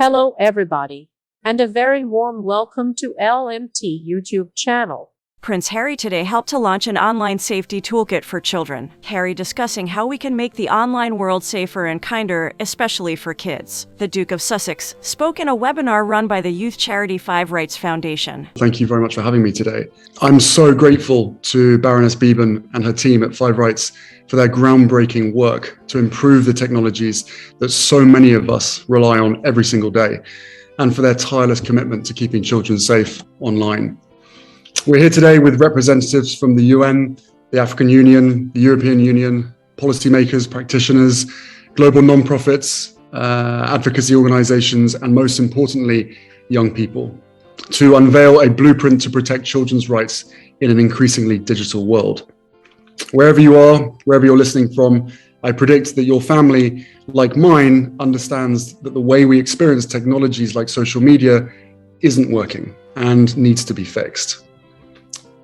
Hello everybody, and a very warm welcome to LMT YouTube channel. Prince Harry today helped to launch an online safety toolkit for children. Harry discussing how we can make the online world safer and kinder, especially for kids. The Duke of Sussex spoke in a webinar run by the youth charity 5 Rights Foundation. Thank you very much for having me today. I'm so grateful to Baroness Beban and her team at 5 Rights for their groundbreaking work to improve the technologies that so many of us rely on every single day, and for their tireless commitment to keeping children safe online. We're here today with representatives from the UN, the African Union, the European Union, policymakers, practitioners, global non-profits, advocacy organizations, and most importantly, young people, to unveil a blueprint to protect children's rights in an increasingly digital world. Wherever you are, wherever you're listening from, I predict that your family, like mine, understands that the way we experience technologies like social media isn't working and needs to be fixed.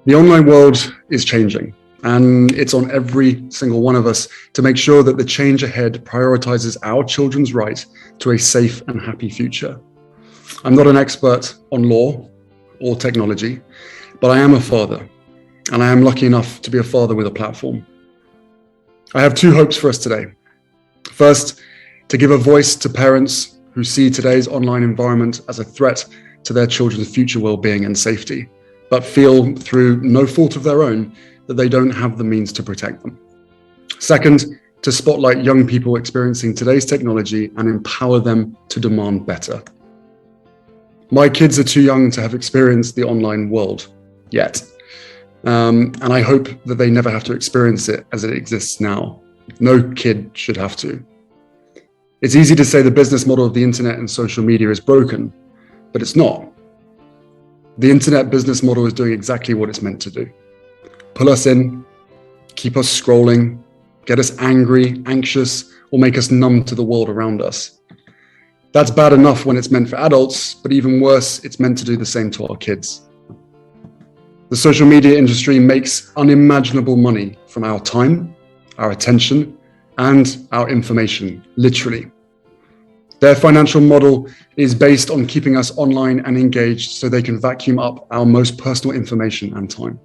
The online world is changing, and it's on every single one of us to make sure that the change ahead prioritizes our children's right to a safe and happy future. I'm not an expert on law or technology, but I am a father, and I am lucky enough to be a father with a platform. I have 2 hopes for us today. First, to give a voice to parents who see today's online environment as a threat to their children's future well-being and safety, but feel through no fault of their own that they don't have the means to protect them. Second, to spotlight young people experiencing today's technology and empower them to demand better. My kids are too young to have experienced the online world yet, and I hope that they never have to experience it as it exists now. No kid should have to. It's easy to say the business model of the internet and social media is broken, but it's not. The internet business model is doing exactly what it's meant to do. Pull us in, keep us scrolling, get us angry, anxious, or make us numb to the world around us. That's bad enough when it's meant for adults, but even worse, it's meant to do the same to our kids. The social media industry makes unimaginable money from our time, our attention, and our information, literally. Their financial model is based on keeping us online and engaged so they can vacuum up our most personal information and time.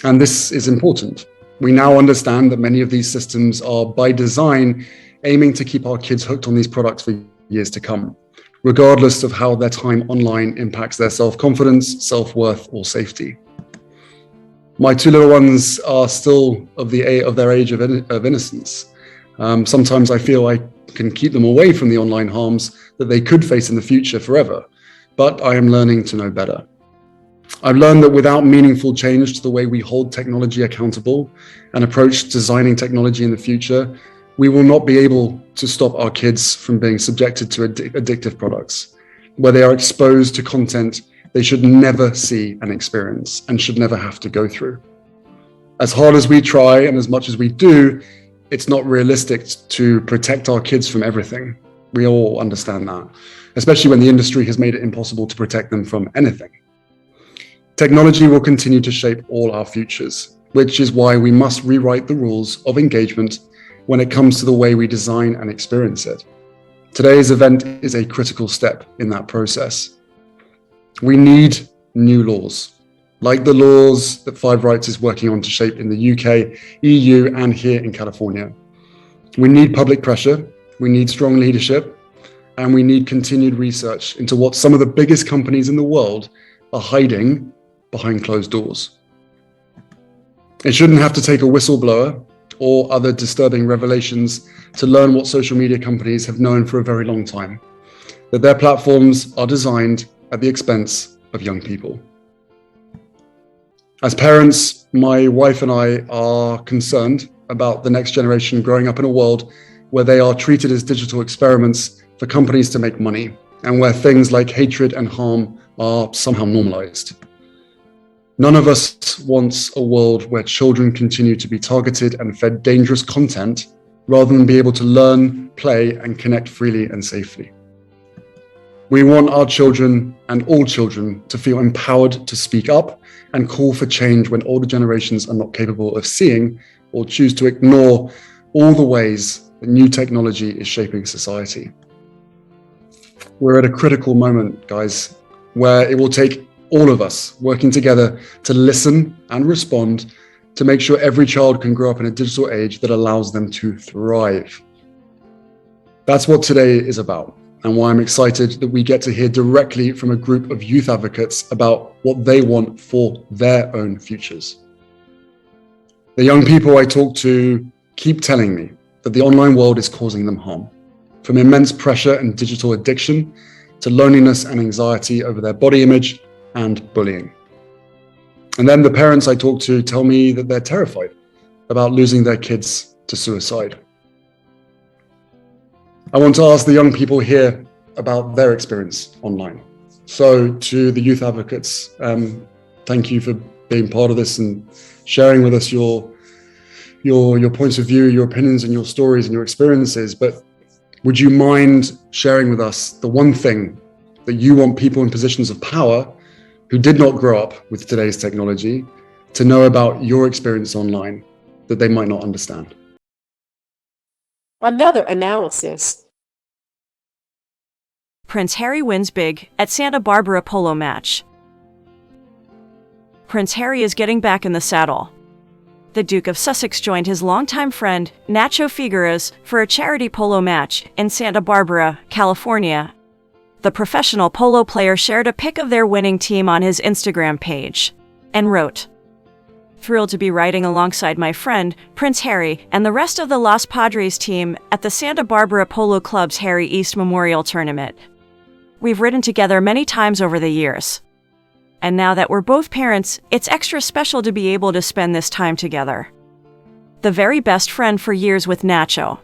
And this is important. We now understand that many of these systems are, by design, aiming to keep our kids hooked on these products for years to come, regardless of how their time online impacts their self-confidence, self-worth, or safety. My 2 little ones are still of their age of innocence. Sometimes I feel I can keep them away from the online harms that they could face in the future forever, but I am learning to know better. I've learned that without meaningful change to the way we hold technology accountable and approach designing technology in the future, we will not be able to stop our kids from being subjected to addictive products, where they are exposed to content they should never see and experience and should never have to go through. As hard as we try and as much as we do, it's not realistic to protect our kids from everything. We all understand that, especially when the industry has made it impossible to protect them from anything. Technology will continue to shape all our futures, which is why we must rewrite the rules of engagement when it comes to the way we design and experience it. Today's event is a critical step in that process. We need new laws, like the laws that 5 Rights is working on to shape in the UK, EU, and here in California. We need public pressure, we need strong leadership, and we need continued research into what some of the biggest companies in the world are hiding behind closed doors. It shouldn't have to take a whistleblower or other disturbing revelations to learn what social media companies have known for a very long time, that their platforms are designed at the expense of young people. As parents, my wife and I are concerned about the next generation growing up in a world where they are treated as digital experiments for companies to make money, and where things like hatred and harm are somehow normalized. None of us wants a world where children continue to be targeted and fed dangerous content rather than be able to learn, play, and connect freely and safely. We want our children and all children to feel empowered to speak up and call for change when older generations are not capable of seeing or choose to ignore all the ways that new technology is shaping society. We're at a critical moment, guys, where it will take all of us working together to listen and respond to make sure every child can grow up in a digital age that allows them to thrive. That's what today is about, and why I'm excited that we get to hear directly from a group of youth advocates about what they want for their own futures. The young people I talk to keep telling me that the online world is causing them harm, from immense pressure and digital addiction to loneliness and anxiety over their body image and bullying. And then the parents I talk to tell me that they're terrified about losing their kids to suicide. I want to ask the young people here about their experience online. So to the youth advocates, thank you for being part of this and sharing with us your points of view, your opinions and your stories and your experiences. But would you mind sharing with us the one thing that you want people in positions of power who did not grow up with today's technology to know about your experience online that they might not understand? Another analysis. Prince Harry wins big at Santa Barbara polo match. Prince Harry is getting back in the saddle. The Duke of Sussex joined his longtime friend, Nacho Figueras, for a charity polo match in Santa Barbara, California. The professional polo player shared a pic of their winning team on his Instagram page and wrote, "Thrilled to be riding alongside my friend, Prince Harry, and the rest of the Los Padres team at the Santa Barbara Polo Club's Harry East Memorial Tournament. We've ridden together many times over the years. And now that we're both parents, it's extra special to be able to spend this time together. The very best friend for years with Nacho,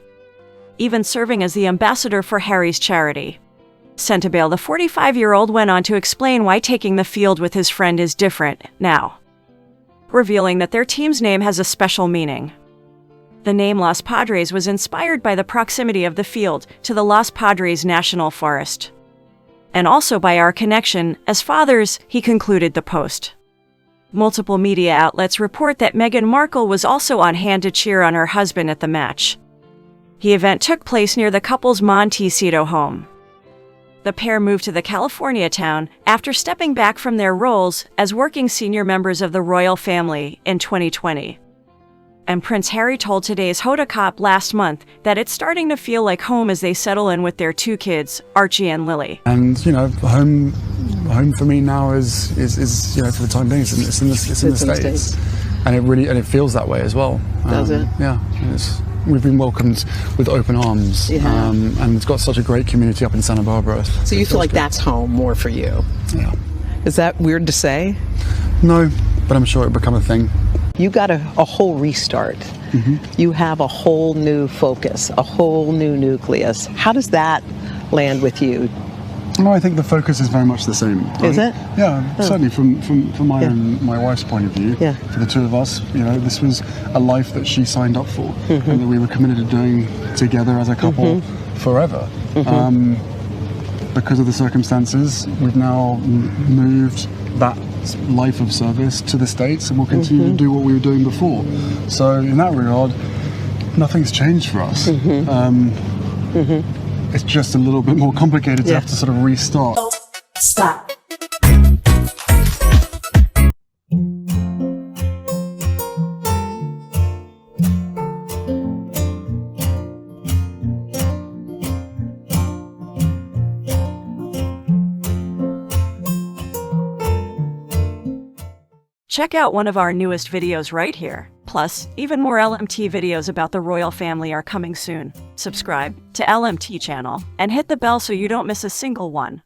even serving as the ambassador for Harry's charity." Sentabale, the 45-year-old, went on to explain why taking the field with his friend is different now, revealing that their team's name has a special meaning. The name Los Padres was inspired by the proximity of the field to the Los Padres National Forest, and also by our connection as fathers, he concluded the post. Multiple media outlets report that Meghan Markle was also on hand to cheer on her husband at the match. The event took place near the couple's Montecito home. The pair moved to the California town after stepping back from their roles as working senior members of the royal family in 2020. And Prince Harry told today's Hoda Cop last month that it's starting to feel like home as they settle in with their two kids, Archie and Lili. And home for me now is for the time being, it's in the States, and it feels that way as well. Does it? Yeah. We've been welcomed with open arms, and it's got such a great community up in Santa Barbara. So you feel like that's home more for you? Yeah. Is that weird to say? No, but I'm sure it'll become a thing. You got a whole restart. Mm-hmm. You have a whole new focus, a whole new nucleus. How does that land with you? No, I think the focus is very much the same. Right? Is it? Yeah, certainly from my and my wife's point of view. Yeah. For the two of us, this was a life that she signed up for, and that we were committed to doing together as a couple forever. Because of the circumstances, we've now moved that life of service to the States, and we'll continue to do what we were doing before. So in that regard, nothing's changed for us. It's just a little bit more complicated to have to sort of restart. Stop. Check out one of our newest videos right here. Plus, even more LMT videos about the royal family are coming soon. Subscribe to LMT channel and hit the bell so you don't miss a single one.